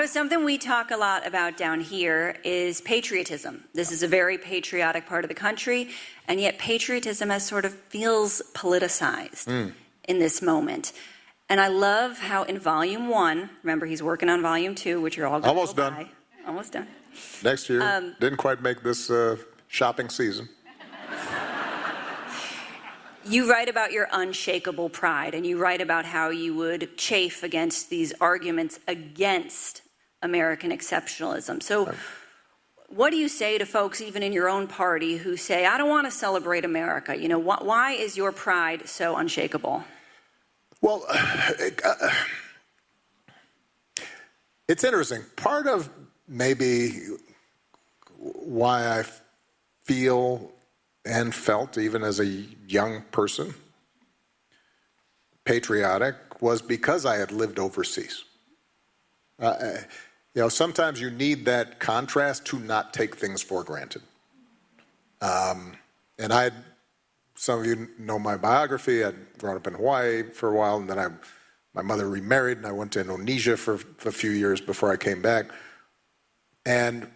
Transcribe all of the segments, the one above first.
something we talk a lot about down here is patriotism. This is a very patriotic part of the country, and yet patriotism has sort of feels politicized in this moment. And I love how in Volume 1, remember he's working on Volume 2, which you're all going to go buy. Almost done. Next year. Didn't quite make this shopping season. You write about your unshakable pride, and you write about how you would chafe against these arguments against American exceptionalism. So what do you say to folks, even in your own party, who say, I don't want to celebrate America? You know, why is your pride so unshakable? Well, it's interesting. Part of maybe why I feel and felt, even as a young person, patriotic, was because I had lived overseas. Sometimes you need that contrast to not take things for granted. And some of you know my biography. I'd grown up in Hawaii for a while, and then my mother remarried, and I went to Indonesia for a few years before I came back. And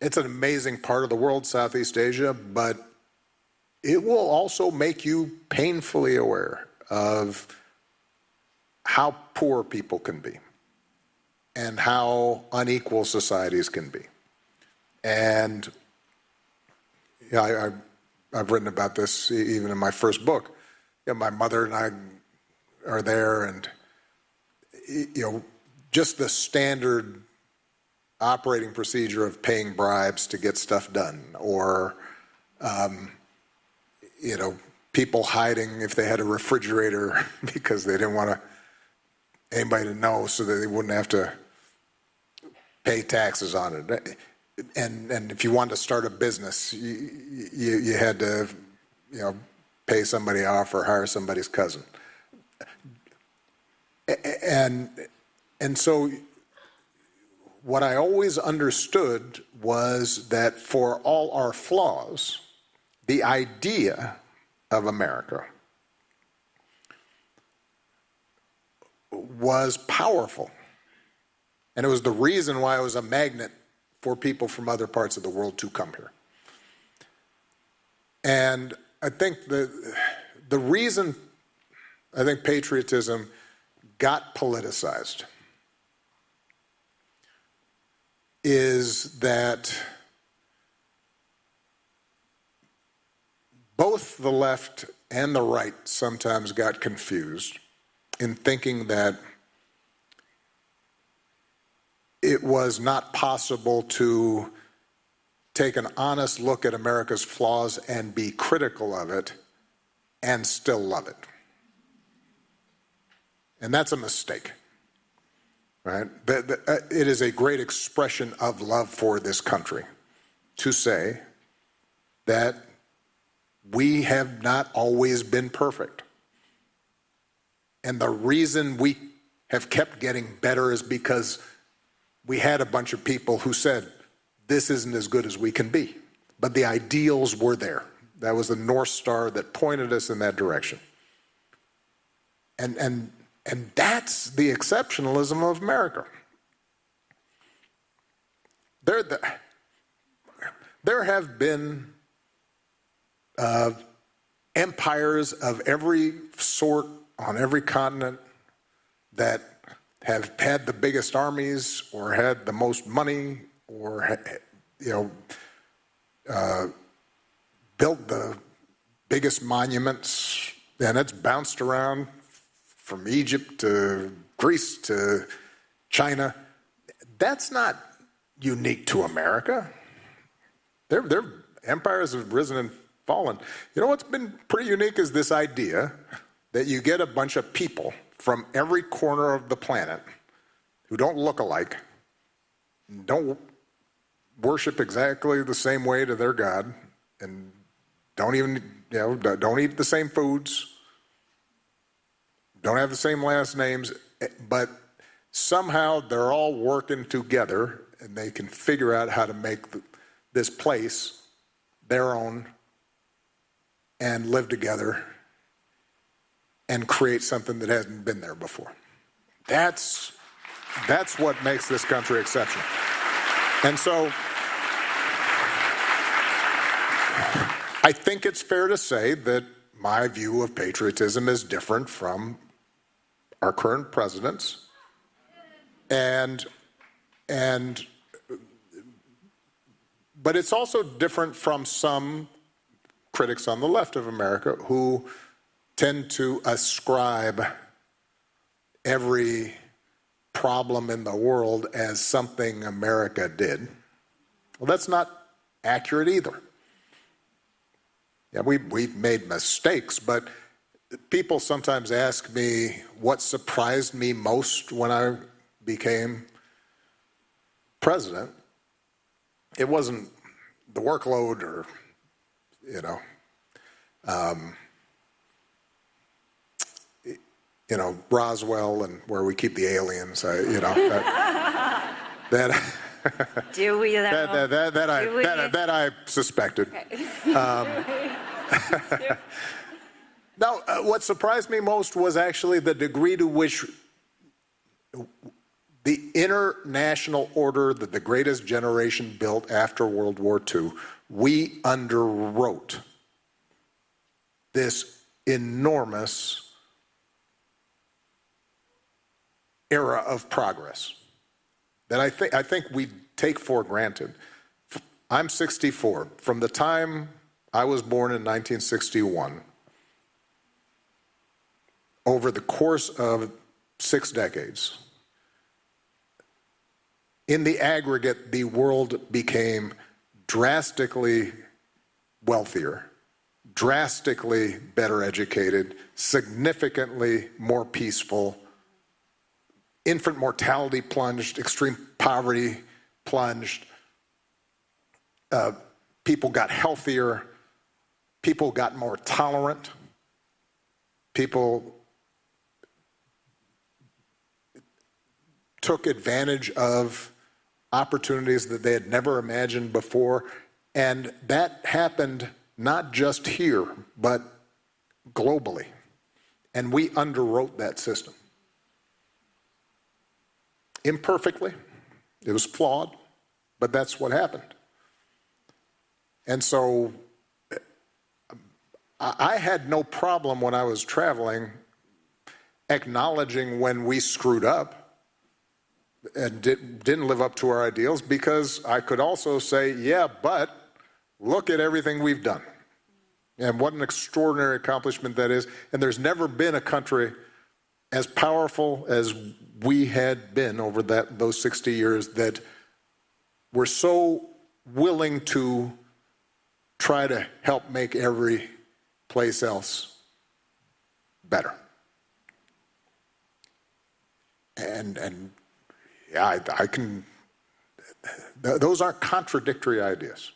it's an amazing part of the world, Southeast Asia, but it will also make you painfully aware of how poor people can be and how unequal societies can be. And I've written about this even in my first book. My mother and I are there, and just the standard operating procedure of paying bribes to get stuff done, or people hiding if they had a refrigerator because they didn't want anybody to know so that they wouldn't have to pay taxes on it. And if you wanted to start a business, you had to, pay somebody off or hire somebody's cousin. And so what I always understood was that for all our flaws, the idea of America was powerful. And it was the reason why it was a magnet for people from other parts of the world to come here. And I think the reason I think patriotism got politicized is that both the left and the right sometimes got confused in thinking that it was not possible to take an honest look at America's flaws and be critical of it and still love it. And that's a mistake, right? It is a great expression of love for this country to say that we have not always been perfect. And the reason we have kept getting better is because we had a bunch of people who said, this isn't as good as we can be. But the ideals were there. That was the North Star that pointed us in that direction. And that's the exceptionalism of America. There have been empires of every sort on every continent that have had the biggest armies or had the most money or built the biggest monuments, and it's bounced around from Egypt to Greece to China. That's not unique to America. Their empires have risen and fallen. You know what's been pretty unique is this idea that you get a bunch of people from every corner of the planet who don't look alike, don't worship exactly the same way to their God, and don't even, don't eat the same foods, don't have the same last names, but somehow they're all working together and they can figure out how to make this place their own and live together and create something that hasn't been there before. That's That's what makes this country exceptional. And so I think it's fair to say that my view of patriotism is different from our current president's. But it's also different from some critics on the left of America who tend to ascribe every problem in the world as something America did. Well, that's not accurate either. Yeah, we've made mistakes, but people sometimes ask me what surprised me most when I became president. It wasn't the workload or, Roswell and where we keep the aliens. Do we? That I suspected. Okay. No, what surprised me most was actually the degree to which the international order that the greatest generation built after World War II, we underwrote this enormous era of progress that I think we take for granted. I'm 64. From the time I was born in 1961, over the course of 6 decades, in the aggregate, the world became drastically wealthier, drastically better educated, significantly more peaceful. Infant mortality plunged, extreme poverty plunged. People got healthier. People got more tolerant. People took advantage of opportunities that they had never imagined before. And that happened not just here, but globally. And we underwrote that system. Imperfectly. It was flawed, but that's what happened. And so I had no problem when I was traveling acknowledging when we screwed up and didn't live up to our ideals, because I could also say, yeah, but look at everything we've done. And what an extraordinary accomplishment that is. And there's never been a country as powerful as we had been over those 60 years that were so willing to try to help make every place else better. And yeah, I can, those aren't contradictory ideas.